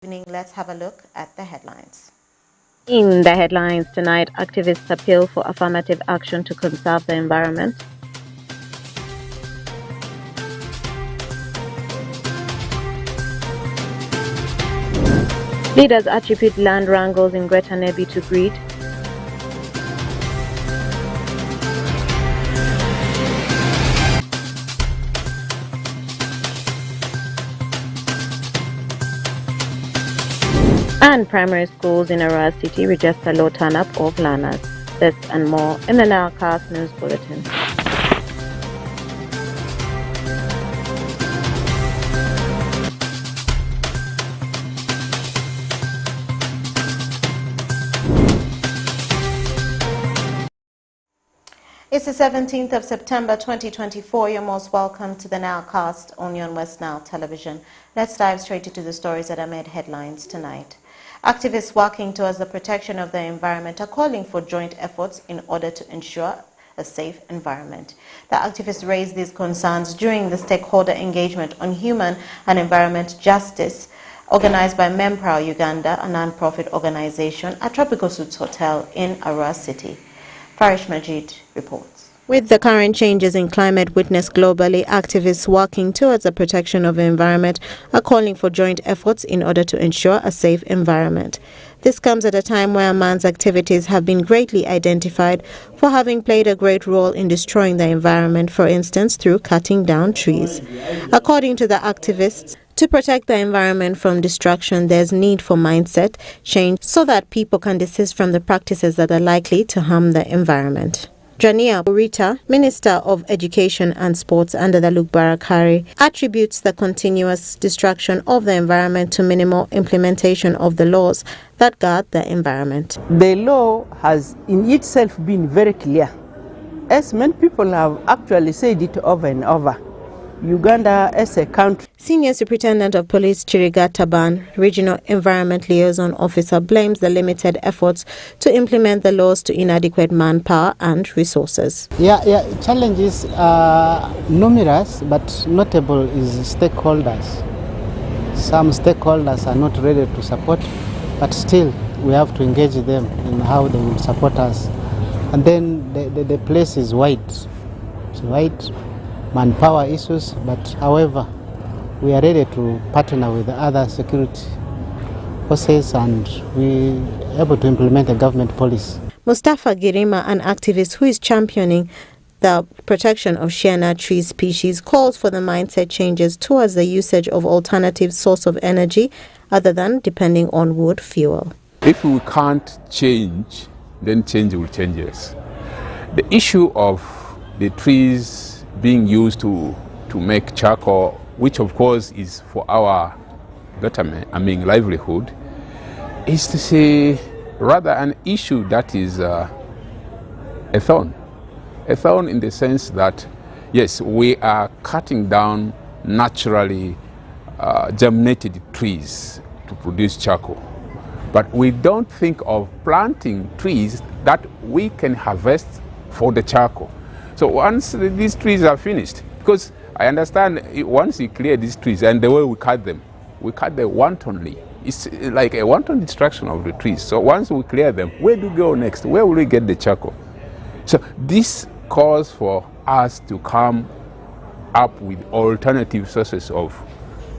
evening, let's have a look at the headlines. In the headlines tonight, activists appeal for affirmative action to conserve the environment. Leaders attribute land wrangles in Greater Nebi to greed. And primary schools in Arua City register low turn-up of learners. This and more in the NILE News Bulletin. It's the 17th of September 2024. You're most welcome to the NILEcast on Yon West Nile Television. Let's dive straight into the stories that have made headlines tonight. Activists working towards the protection of the environment are calling for joint efforts in order to ensure a safe environment. The activists raised these concerns during the stakeholder engagement on human and environment justice organized by Memprow Uganda, a non-profit organization, at Tropical Suites Hotel in Arua City. Farish Majid reports. With the current changes in climate witnessed globally, activists working towards the protection of the environment are calling for joint efforts in order to ensure a safe environment. This comes at a time where man's activities have been greatly identified for having played a great role in destroying the environment, for instance, through cutting down trees. According to the activists, to protect the environment from destruction, there's need for mindset change so that people can desist from the practices that are likely to harm the environment. Jania Burita, Minister of Education and Sports under the Luke Barakari, attributes the continuous destruction of the environment to minimal implementation of the laws that guard the environment. The law has in itself been very clear. As many people have actually said it over and over, Uganda as a country. Senior Superintendent of Police Chiriga Taban, Regional Environment Liaison Officer, blames the limited efforts to implement the laws to inadequate manpower and resources. Challenges are numerous, but notable is stakeholders. Some stakeholders are not ready to support, but still we have to engage them in how they will support us. And then the place is wide. It's wide. Manpower issues, but however, we are ready to partner with the other security forces and we are able to implement a government policy. Mustafa Girima, an activist who is championing the protection of Shiana tree species, calls for the mindset changes towards the usage of alternative source of energy other than depending on wood fuel. If we can't change, then change will change us. The issue of the trees being used to make charcoal, which of course is for our betterment, livelihood, is to say rather an issue that is a thorn. A thorn in the sense that, yes, we are cutting down naturally germinated trees to produce charcoal, but we don't think of planting trees that we can harvest for the charcoal. So once these trees are finished, because I understand once you clear these trees and the way we cut them wantonly. It's like a wanton destruction of the trees. So once we clear them, where do we go next? Where will we get the charcoal? So this calls for us to come up with alternative sources of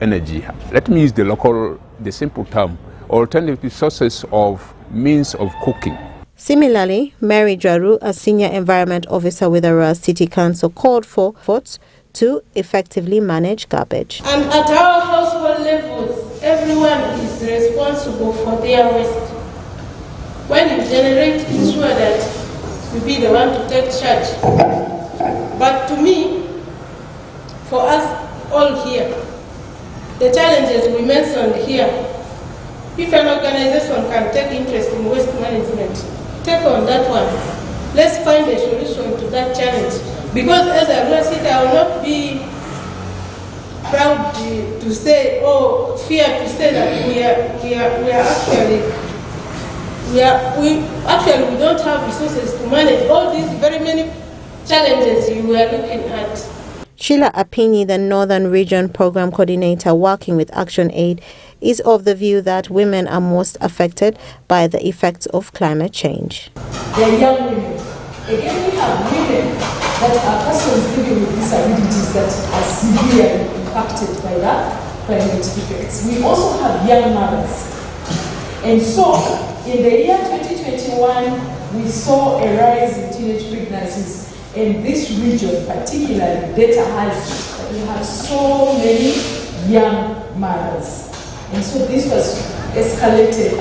energy. Let me use the simple term, alternative sources of means of cooking. Similarly, Mary Jaru, a senior environment officer with Arua City Council, called for efforts to effectively manage garbage. And at our household levels, everyone is responsible for their waste. When you generate, ensure that you be the one to take charge. But to me, for us all here, the challenges we mentioned here, if an organization can take interest in waste management, take on that one. Let's find a solution to that challenge. Because as a resident, I will not be proud to say, or fear to say that we don't have resources to manage all these very many challenges you were looking at. Sheila Apini, the Northern Region Program Coordinator working with Action Aid, is of the view that women are most affected by the effects of climate change. They are young women. Again, we have women that are persons living with disabilities that are severely impacted by the climate effects. We also have young mothers. And so, in the year 2021, we saw a rise in teenage pregnancies. In this region, particularly, data has that we have so many young mothers. And so this was escalated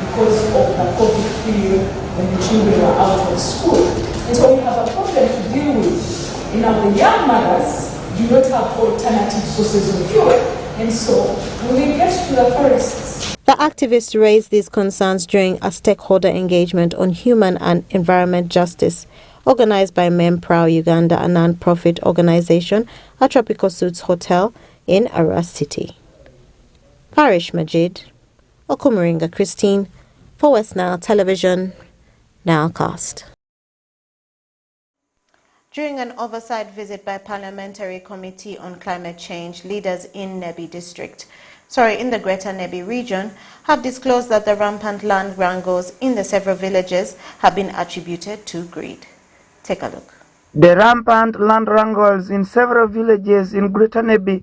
because of the COVID period when the children were out of school. And so we have a problem to deal with. And now the young mothers do not have alternative sources of fuel. And so when we get to the forests. The activists raised these concerns during a stakeholder engagement on human and environment justice organized by Men Proud Uganda, a non-profit organization at Tropical Suits Hotel in Aras City. Parish Majid, Okumuringa Christine, for West Nile Television, Nilecast. During an oversight visit by Parliamentary Committee on Climate Change, leaders in the Greater Nebi region have disclosed that the rampant land wrangles in the several villages have been attributed to greed. Take a look. The rampant land wrangles in several villages in Greater Nebi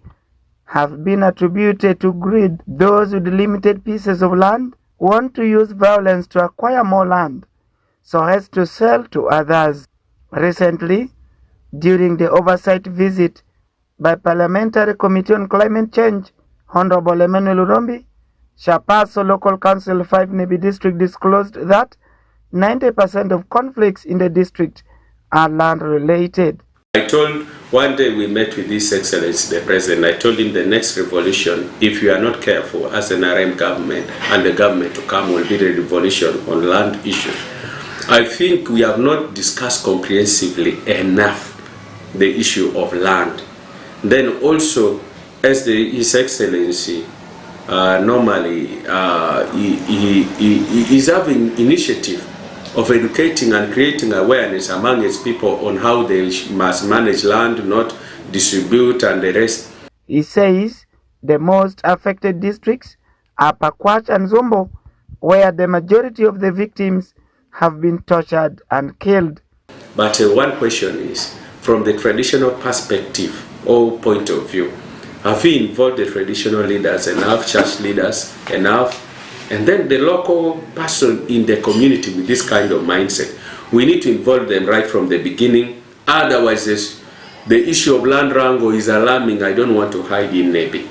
have been attributed to greed. Those with limited pieces of land want to use violence to acquire more land so as to sell to others. Recently, during the oversight visit by Parliamentary Committee on Climate Change, Honorable Emmanuel Urombi, Chapaso Local Council 5 Nebi District disclosed that 90% of conflicts in the district are land related. I told, one day we met with His Excellency the President, I told him the next revolution, if you are not careful as an RM government and the government to come, will be the revolution on land issues. I think we have not discussed comprehensively enough the issue of land. Then also, as His Excellency normally he is having initiative of educating and creating awareness among its people on how they must manage land, not distribute and the rest. He says the most affected districts are Pakwach and Zombo, where the majority of the victims have been tortured and killed. But one question is, from the traditional perspective or point of view, have we involved the traditional leaders enough, church leaders enough, and then the local person in the community with this kind of mindset? We need to involve them right from the beginning. Otherwise, the issue of land wrangle is alarming. I don't want to hide in Nebi.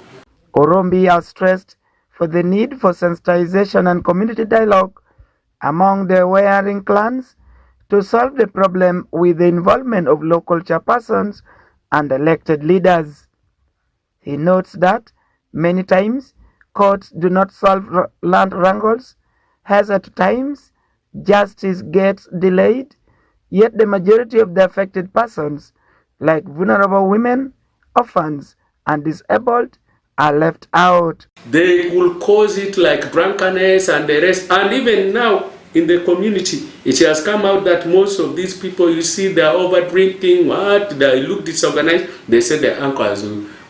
Urombi has stressed for the need for sensitization and community dialogue among the warring clans to solve the problem with the involvement of local chairpersons and elected leaders. He notes that many times courts do not solve land wrangles, as at times justice gets delayed, yet the majority of the affected persons, like vulnerable women, orphans, and disabled, are left out. They will cause it like drunkenness and the rest. And even now in the community, it has come out that most of these people, you see, they are over drinking, they look disorganized. They say the uncle has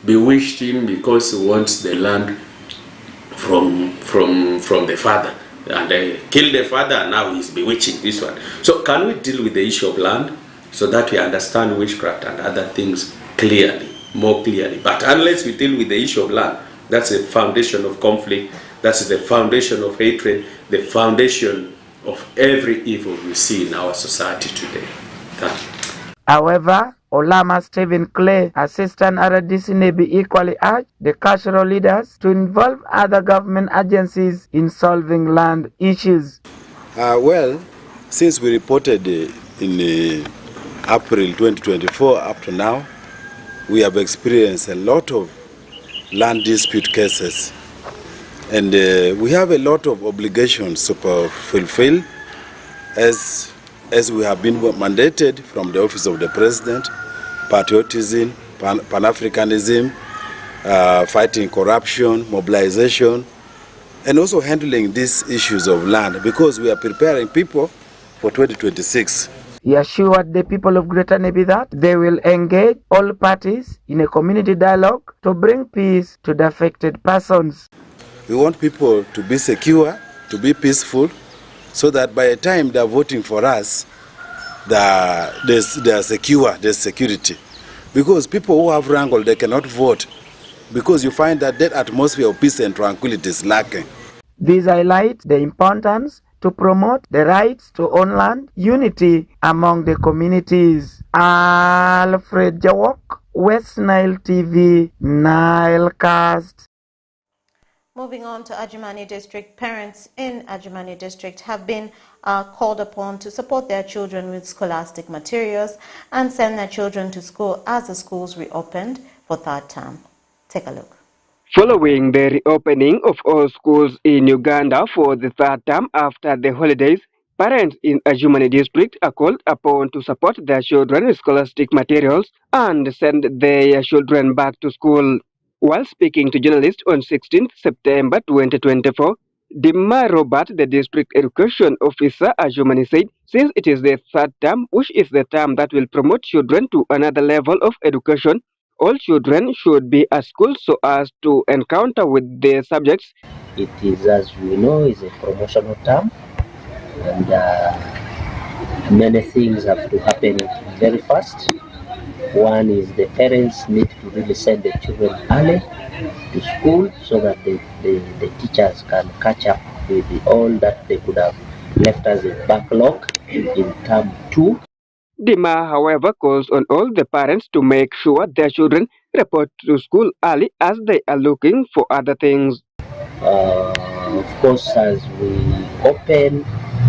bewitched him because he wants the land from the father. And they killed the father and now he's bewitching this one. So can we deal with the issue of land so that we understand witchcraft and other things clearly, more clearly? But unless we deal with the issue of land, that's the foundation of conflict, that's the foundation of hatred, the foundation of every evil we see in our society today. Thank you. However, Olama Stephen Clay, Assistant RDC Nebi, equally urged the cultural leaders to involve other government agencies in solving land issues. Well, since we reported in April 2024 up to now, we have experienced a lot of land dispute cases. And we have a lot of obligations to fulfill as we have been mandated from the Office of the President: patriotism, Pan-Africanism, fighting corruption, mobilization, and also handling these issues of land, because we are preparing people for 2026. He assured the people of Greater Nebi that they will engage all parties in a community dialogue to bring peace to the affected persons. We want people to be secure, to be peaceful, so that by the time they are voting for us, they are secure, there's security. Because people who have wrangled, they cannot vote, because you find that atmosphere of peace and tranquility is lacking. These highlight the importance to promote the rights to own land, unity among the communities. Alfred Jawok, West Nile TV, Nilecast. Moving on to Ajimani District, parents in Ajimani District have been called upon to support their children with scholastic materials and send their children to school as the schools reopened for third term. Take a look. Following the reopening of all schools in Uganda for the third term after the holidays, parents in Ajimani District are called upon to support their children with scholastic materials and send their children back to school. While speaking to journalists on 16th September 2024, Dimma Robert, the district education officer at Ajimani, said since it is the third term, which is the term that will promote children to another level of education, all children should be at school so as to encounter with the subjects. It is, as we know, is a promotional term, and many things have to happen very fast. One is the parents need to really send the children early to school so that the teachers can catch up with all that they could have left as a backlog in term 2. Dima, however, calls on all the parents to make sure their children report to school early as they are looking for other things. Of course, as we open,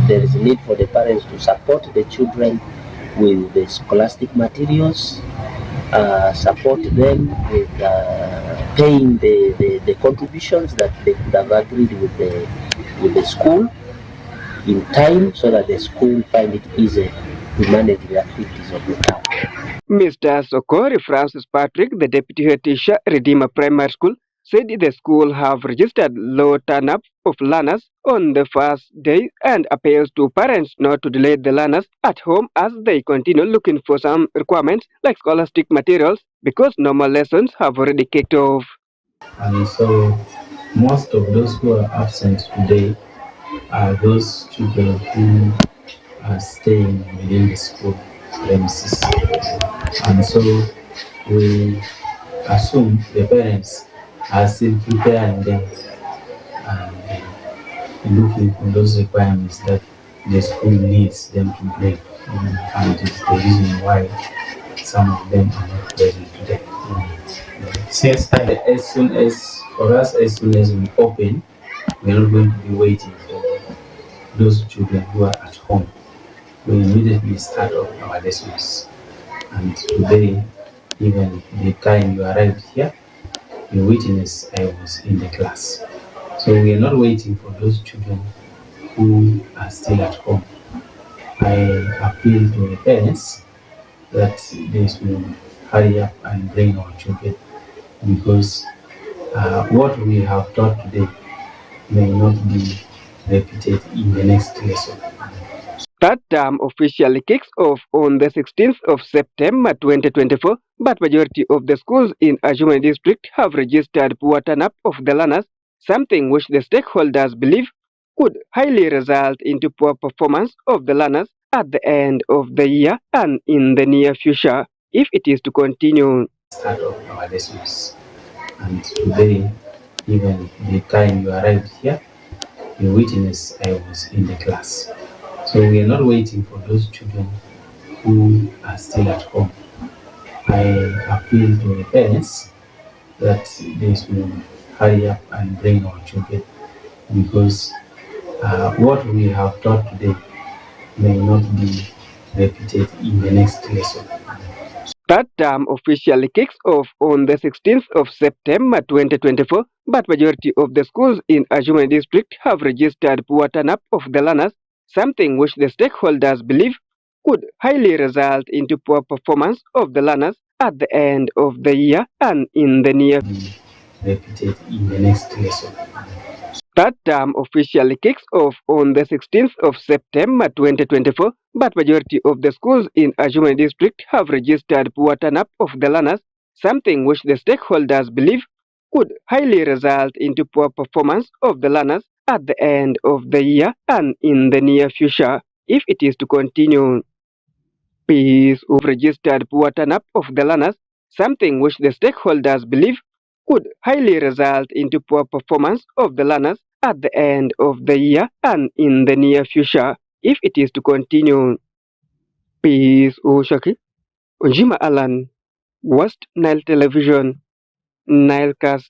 there is a need for the parents to support the children with the scholastic materials, support them with paying the contributions that they could have agreed with the school in time, so that the school find it easy to manage the activities of the town. Mr. Sokori Francis Patrick, the deputy head teacher, Redeemer Primary School, said the school have registered low turn-up of learners on the first day and appeals to parents not to delay the learners at home as they continue looking for some requirements like scholastic materials because normal lessons have already kicked off. And so most of those who are absent today are those children who are staying within the school premises. And so we assume the parents are still preparing them and looking for those requirements that the school needs them to bring. And it's the reason why some of them are not present today. Since as soon as we open, we're not going to be waiting for those children who are at home. We immediately start off our lessons. And today, even the time you arrived here, you witness I was in the class. So we are not waiting for those children who are still at home. I appeal to the parents that they should hurry up and bring our children, because what we have taught today may not be repeated in the next lesson. That term officially kicks off on the 16th of September 2024, but majority of the schools in Ajimani district have registered poor turn-up of the learners, something which the stakeholders believe could highly result into poor performance of the learners at the end of the year and in the near future if it is to continue. Start of our lessons. And today, even the time you arrived here, you witness I was in the class. So we are not waiting for those children who are still at home. I appeal to the parents that they should hurry up and bring our children, because what we have taught today may not be repeated in the next lesson. That term officially kicks off on the 16th of September 2024, but majority of the schools in Ajimani district have registered poor turn-up of the learners, something which the stakeholders believe could highly result into poor performance of the learners at the end of the year and in the near repeated in the next lesson. Third term officially kicks off on the 16th of September 2024, but majority of the schools in Ajumani district have registered poor turn-up of the learners, something which the stakeholders believe could highly result into poor performance of the learners at the end of the year and in the near future if it is to continue. Peace of registered poor turn-up of the learners, something which the stakeholders believe could highly result into poor performance of the learners at the end of the year and in the near future if it is to continue. Peace Oshaki, Ojima Alan, West Nile Television, Nilecast.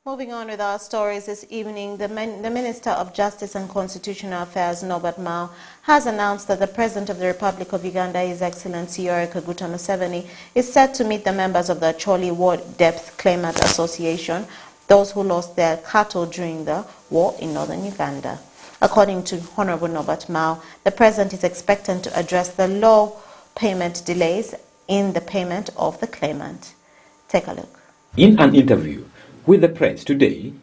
Moving on with our stories this evening, the Minister of Justice and Constitutional Affairs, Norbert Mao, has announced that the President of the Republic of Uganda, His Excellency Yoweri Kaguta Museveni, is set to meet the members of the Acholi War Depth Claimant Association, those who lost their cattle during the war in northern Uganda. According to Honorable Norbert Mao, the President is expected to address the low payment delays in the payment of the claimant. Take a look. In an interview with the press today,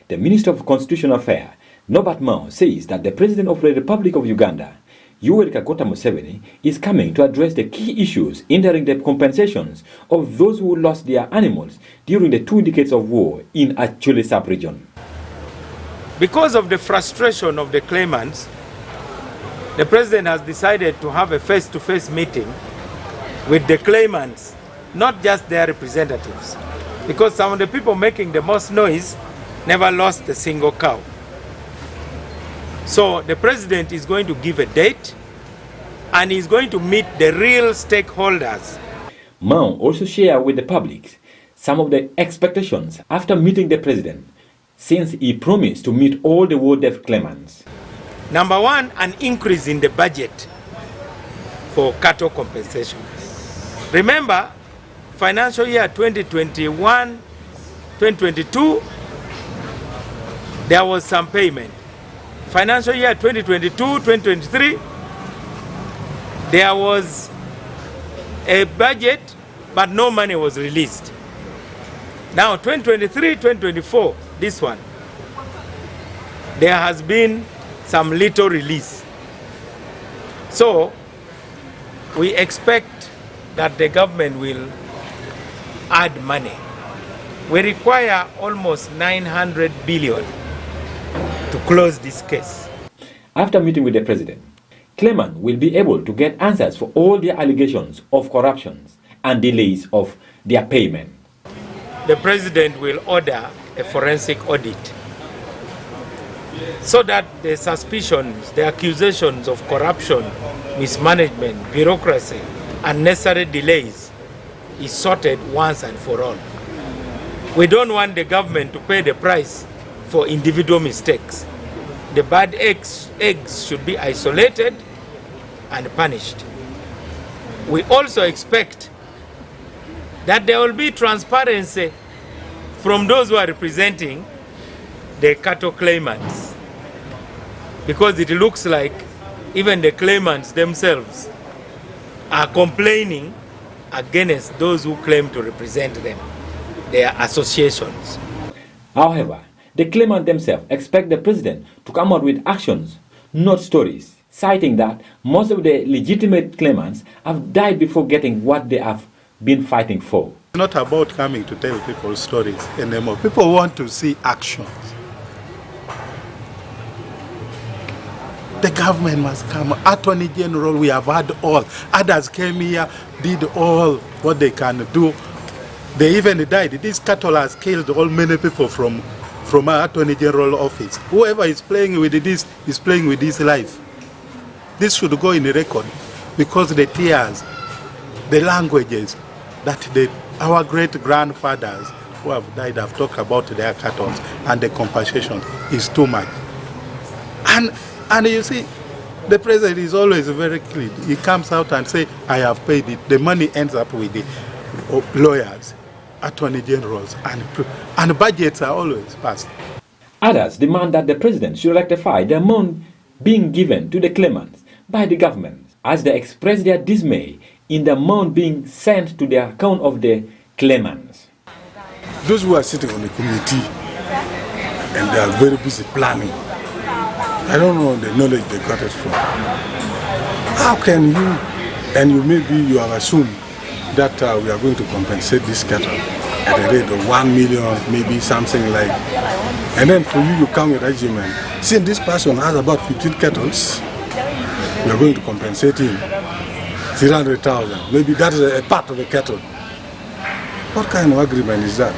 the Minister of Constitutional Affairs, Norbert Mao, says that the President of the Republic of Uganda, Yoweri Kaguta Museveni, is coming to address the key issues hindering the compensations of those who lost their animals during the 2 decades of war in Acholi sub-region. Because of the frustration of the claimants, the President has decided to have a face-to-face meeting with the claimants, not just their representatives. Because some of the people making the most noise never lost a single cow. So the President is going to give a date and he's going to meet the real stakeholders. Mao also shared with the public some of the expectations after meeting the President, since he promised to meet all the war debt claimants. Number one, an increase in the budget for cattle compensation. Remember, financial year 2021-2022, there was some payment. Financial year 2022-2023, there was a budget, but no money was released. Now 2023-2024, this one, there has been some little release. So we expect that the government will add money. We require almost 900 billion to close this case. After meeting with the President, claimants will be able to get answers for all their allegations of corruption and delays of their payment. The President will order a forensic audit so that the suspicions, the accusations of corruption, mismanagement, bureaucracy, unnecessary delays is sorted once and for all. We don't want the government to pay the price for individual mistakes. The bad eggs should be isolated and punished. We also expect that there will be transparency from those who are representing the cattle claimants, because it looks like even the claimants themselves are complaining against those who claim to represent them, their associations. However, the claimants themselves expect the President to come out with actions, not stories, citing that most of the legitimate claimants have died before getting what they have been fighting for. It's not about coming to tell people stories anymore. People want to see actions. The government must come. Attorney General, we have had all. Others came here, did all what they can do. They even died. This cattle has killed all many people from our Attorney General office. Whoever is playing with this is playing with his life. This should go in the record, because the tears, the languages that our great-grandfathers who have died have talked about their cattle and the compensation is too much. And you see, the President is always very clean. He comes out and says, I have paid it. The money ends up with the lawyers, attorney generals, and budgets are always passed. Others demand that the President should rectify the amount being given to the claimants by the government, as they express their dismay in the amount being sent to the account of the claimants. Those who are sitting on the committee and they are very busy planning. I don't know the knowledge they got it from. How can you, and you have assumed that we are going to compensate this cattle at a rate of 1 million, maybe something like, and then for you come with argument. Since this person has about 15 cattle, we are going to compensate him 300,000. Maybe that is a part of the cattle. What kind of agreement is that?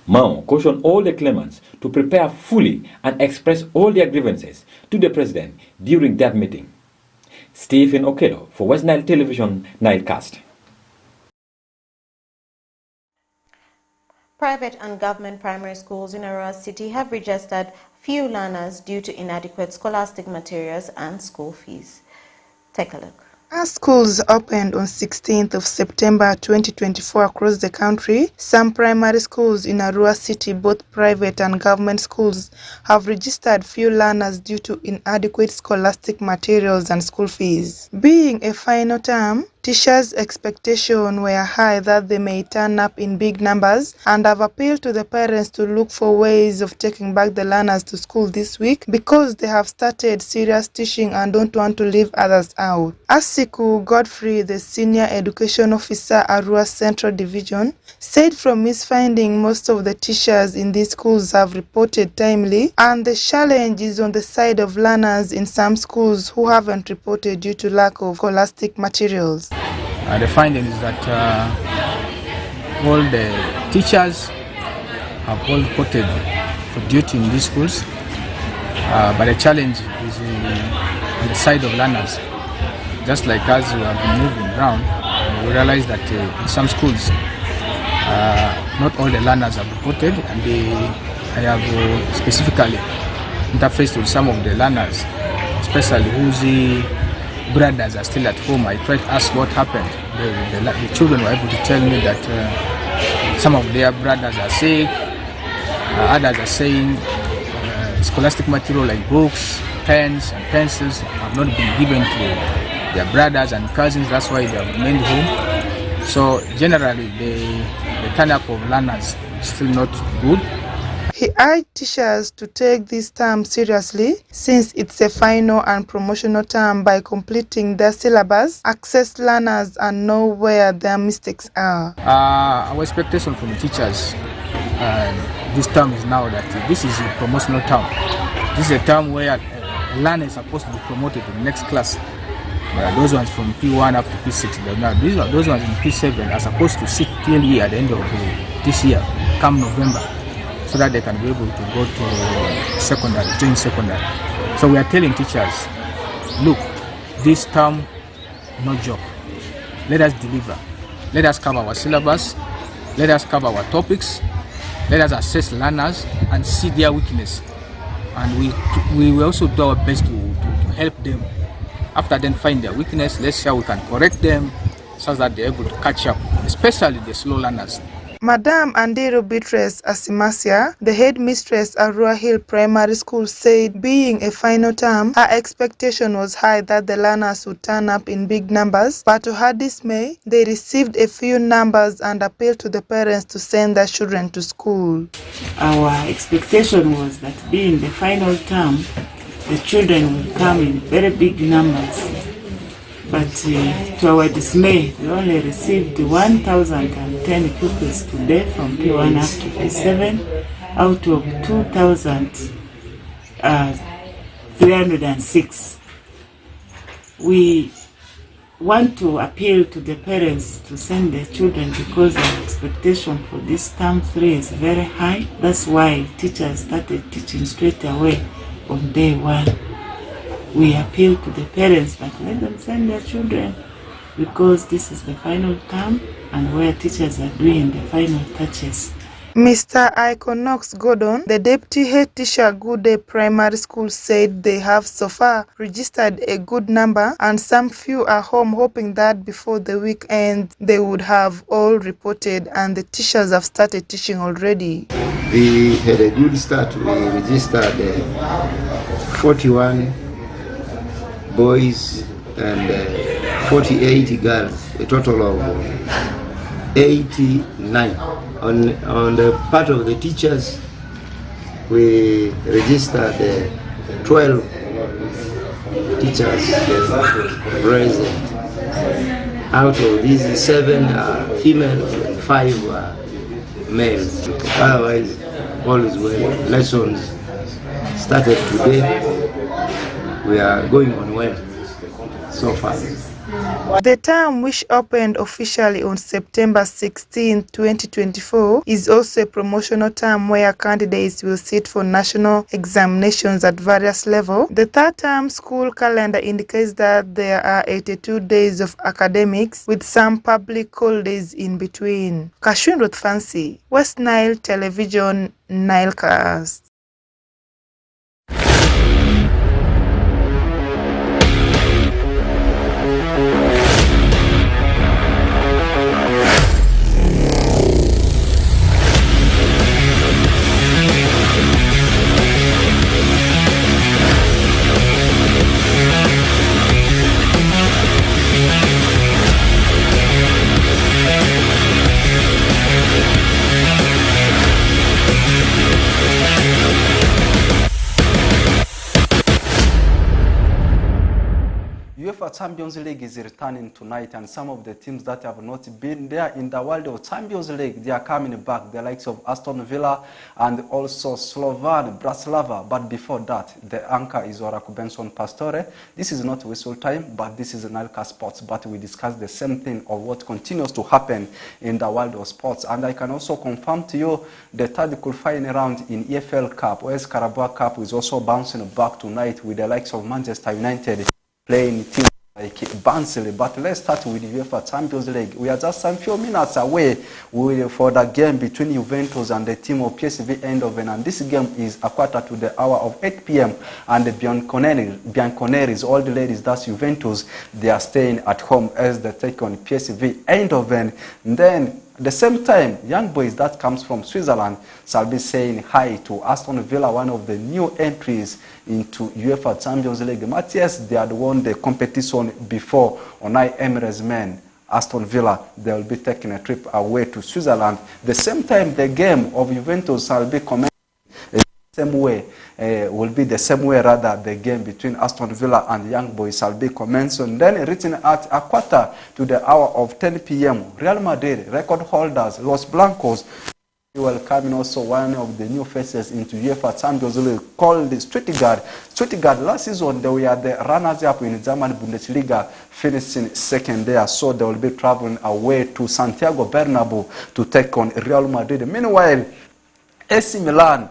Mao cautioned all the claimants to prepare fully and express all their grievances to the president during that meeting. Stephen Okedo for West Nile Television, Nilecast. Private and government primary schools in Arua City have registered few learners due to inadequate scholastic materials and school fees. Take a look. As schools opened on 16th of September 2024 across the country, some primary schools in Arua City, both private and government schools, have registered few learners due to inadequate scholastic materials and school fees. Being a final term, teachers' expectations were high that they may turn up in big numbers and have appealed to the parents to look for ways of taking back the learners to school this week because they have started serious teaching and don't want to leave others out. Asiku Godfrey, the Senior Education Officer at Arua Central Division, said from his finding most of the teachers in these schools have reported timely and the challenge is on the side of learners in some schools who haven't reported due to lack of scholastic materials. The finding is that all the teachers have all reported for duty in these schools, but the challenge is on the side of learners. Just like as we have been moving around, we realize that in some schools, not all the learners have reported, and I have specifically interfaced with some of the learners, especially whose brothers are still at home. I tried to ask what happened. The children were able to tell me that some of their brothers are sick, others are saying scholastic material like books, pens and pencils have not been given to their brothers and cousins, that's why they have remained home. So generally the turn-up of learners is still not good. He urged teachers to take this term seriously since it's a final and promotional term by completing their syllabus, access learners and know where their mistakes are. Our expectation from the teachers this term is now that this is a promotional term. This is a term where a learner is supposed to be promoted to the next class. Those ones from P1 up to P6. Now those ones in P7 are supposed to sit clearly at the end of this year, come November, so that they can be able to go to secondary, join secondary. So we are telling teachers, look, this term, no joke. Let us deliver. Let us cover our syllabus. Let us cover our topics. Let us assess learners and see their weakness. And we will also do our best to help them. After then find their weakness, let's see how we can correct them so that they're able to catch up, especially the slow learners. Madam Andiro Beatrice Asimasia, the headmistress at Arua Hill Primary School, said being a final term, her expectation was high that the learners would turn up in big numbers, but to her dismay, they received a few numbers and appealed to the parents to send their children to school. Our expectation was that being the final term, the children will come in very big numbers. But to our dismay, we only received 1,010 pupils today from P1 up to P7 out of 2,306. We want to appeal to the parents to send their children because our expectation for this term 3 is very high. That's why teachers started teaching straight away on day 1. We appeal to the parents that let them send their children because this is the final term and where teachers are doing the final touches. Mr. Iconox Gordon, the deputy head teacher at Good Day Primary School, said they have so far registered a good number and some few are home, hoping that before the weekend they would have all reported and the teachers have started teaching already. We had a good start. We registered 41 boys and 48 girls, a total of 89. On the part of the teachers, we registered 12 teachers present. Out of these, 7 are females and 5 are males. Otherwise, all is well. Lessons started today. We are going on well so far. The term, which opened officially on September 16, 2024, is also a promotional term where candidates will sit for national examinations at various levels. The third term school calendar indicates that there are 82 days of academics with some public holidays in between. Kashwin Ruth Fancy, West Nile Television, Nilecast. UEFA Champions League is returning tonight, and some of the teams that have not been there in the world of Champions League, they are coming back, the likes of Aston Villa and also Slovan Bratislava. But before that, the anchor is Oraku Benson Pastore. This is not whistle time, but this is Nilecast Sports, but we discuss the same thing of what continues to happen in the world of sports. And I can also confirm to you the third qualifying round in EFL Cup, whereas Carabao Cup is also bouncing back tonight with the likes of Manchester United playing teams like Barnsley. But let's start with the UEFA Champions League. We are just some few minutes away for the game between Juventus and the team of PSV Eindhoven, and this game is a quarter to the hour of 8 p.m. and the Bianconeri, all the ladies, that's Juventus, they are staying at home as they take on PSV Eindhoven. And then at the same time, Young Boys that comes from Switzerland shall be saying hi to Aston Villa, one of the new entries into UEFA Champions League. Matthias, they had won the competition before. Unai Emery's men, Aston Villa, they will be taking a trip away to Switzerland. The same time, the game of Juventus shall be commenced the same way. Will be the same way, rather, the game between Aston Villa and Young Boys shall be commenced. And then written at a quarter to the hour of 10 p.m., Real Madrid, record holders, Los Blancos, welcoming also one of the new faces into UEFA Champions League called Stuttgart. Stuttgart, last season, they were the runners-up in German Bundesliga, finishing second there. So they will be traveling away to Santiago Bernabeu to take on Real Madrid. Meanwhile, AC Milan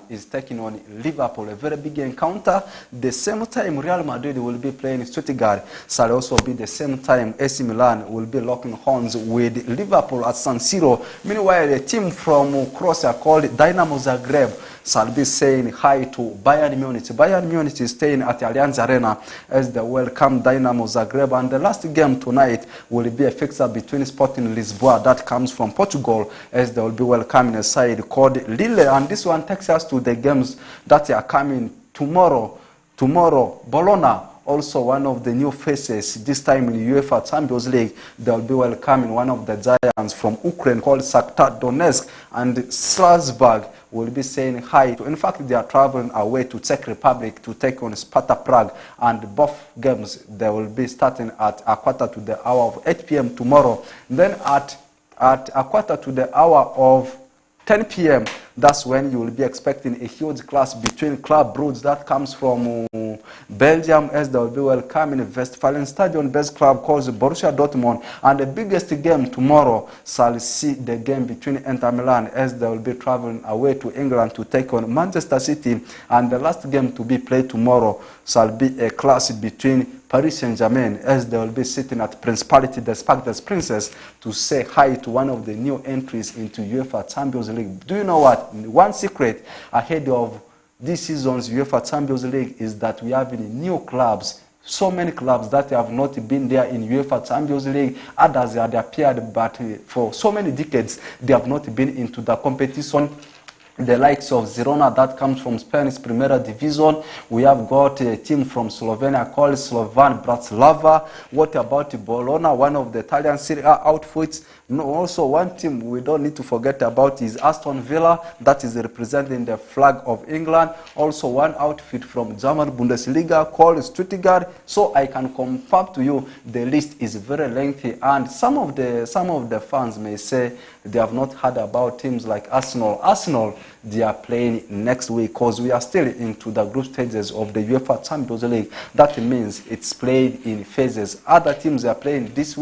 is taking on Liverpool, a very big encounter. The same time Real Madrid will be playing Stuttgart, shall also be the same time AC Milan will be locking horns with Liverpool at San Siro. Meanwhile, a team from Croatia called Dynamo Zagreb shall be saying hi to Bayern Munich. Bayern Munich is staying at the Allianz Arena as they welcome Dynamo Zagreb. And the last game tonight will be a fixture between Sporting Lisboa, that comes from Portugal, as they will be welcoming a side called Lille. And this one takes us to the games that are coming tomorrow. Bologna, also one of the new faces, this time in the UEFA Champions League, they will be welcoming one of the giants from Ukraine called Shakhtar Donetsk. And Strasbourg will be saying hi to, in fact, they are traveling away to Czech Republic to take on Sparta Prague, and both games, they will be starting at a quarter to the hour of 8 p.m. tomorrow. Then at a quarter to the hour of 10 p.m., that's when you will be expecting a huge clash between Club Brugge, that comes from Belgium, as they will be welcoming Westfalenstadion-based club called Borussia Dortmund. And the biggest game tomorrow shall see the game between Inter Milan, as they will be traveling away to England to take on Manchester City. And the last game to be played tomorrow shall be a clash between Paris Saint-Germain, as they will be sitting at Principality des Parcs des Princes to say hi to one of the new entries into UEFA Champions League. Do you know what? One secret ahead of this season's UEFA Champions League is that we have new clubs. So many clubs that have not been there in UEFA Champions League. Others had appeared, but for so many decades, they have not been into the competition. the likes of Girona that comes from Spanish Primera Division. We have got a team from Slovenia called Slovan Bratislava. What about Bologna, one of the Italian Serie A outfits? No, also one team we don't need to forget about is Aston Villa, that is representing the flag of England. Also one outfit from German Bundesliga called Stuttgart. So I can confirm to you the list is very lengthy, and some of the fans may say they have not heard about teams like Arsenal. Arsenal, they are playing next week because we are still into the group stages of the UEFA Champions League. That means it's played in phases. Other teams are playing this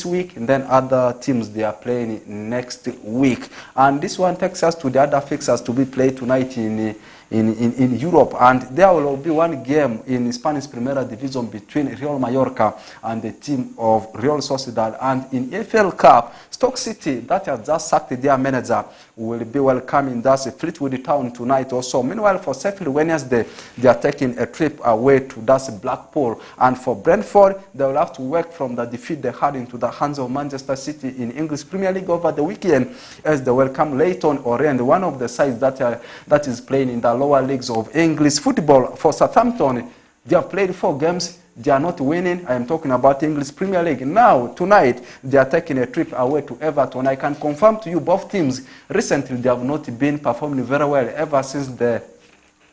week, and then other teams they are playing next week. And this one takes us to the other fixtures to be played tonight in Europe, and there will be one game in Spanish Primera Division between Real Mallorca and the team of Real Sociedad. And in AFL Cup, Stoke City, that has just sacked their manager, will be welcoming that's Fleetwood Town tonight also. Meanwhile, for Sheffield Wednesday, they are taking a trip away to that's Blackpool. And for Brentford, they will have to work from the defeat they had into the hands of Manchester City in English Premier League over the weekend as they welcome Leyton Orient, one of the sides that is playing in the lower leagues of English football. For Southampton, they have played 4 games. They are not winning. I am talking about English Premier League. Now, tonight, they are taking a trip away to Everton. I can confirm to you both teams, recently they have not been performing very well ever since the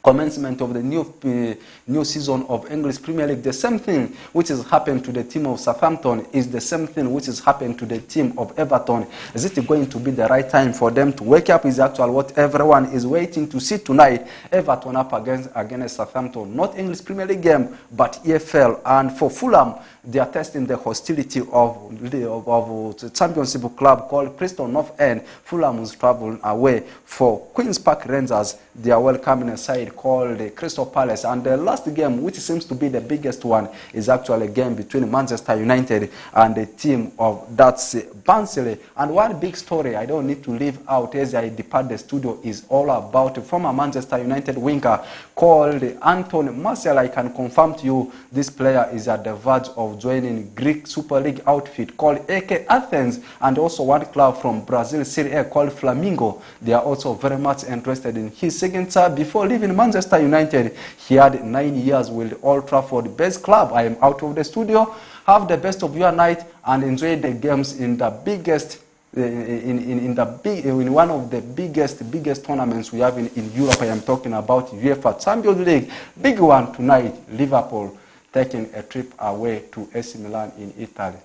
commencement of the new season of English Premier League. The same thing which has happened to the team of Southampton is the same thing which has happened to the team of Everton. Is it going to be the right time for them to wake up? Is actually what everyone is waiting to see tonight. Everton up against Southampton. Not English Premier League game, but EFL. And for Fulham, they are testing the hostility of the championship club called Preston North End. Fulham is traveling away. For Queen's Park Rangers, they are welcoming a side called Crystal Palace. And the last game, which seems to be the biggest one, is actually a game between Manchester United and the team of that's Barnsley. And one big story I don't need to leave out as I depart the studio is all about a former Manchester United winger called Anthony Martial. I can confirm to you this player is at the verge of joining Greek Super League outfit called AK Athens, and also one club from Brazil Serie A called Flamengo. They are also very much interested in his signature. Before leaving Manchester United, he had 9 years with Old Trafford best club. I am out of the studio. Have the best of your night and enjoy the games in the biggest in one of the biggest tournaments we have in Europe. I am talking about UEFA Champions League. Big one tonight. Liverpool taking a trip away to AC Milan in Italy.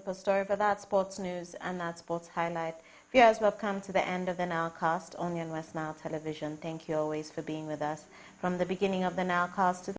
For story for that sports news and that sports highlight. Viewers, we've come to the end of the NILEcast on West Nile Television. Thank you always for being with us from the beginning of the NILEcast to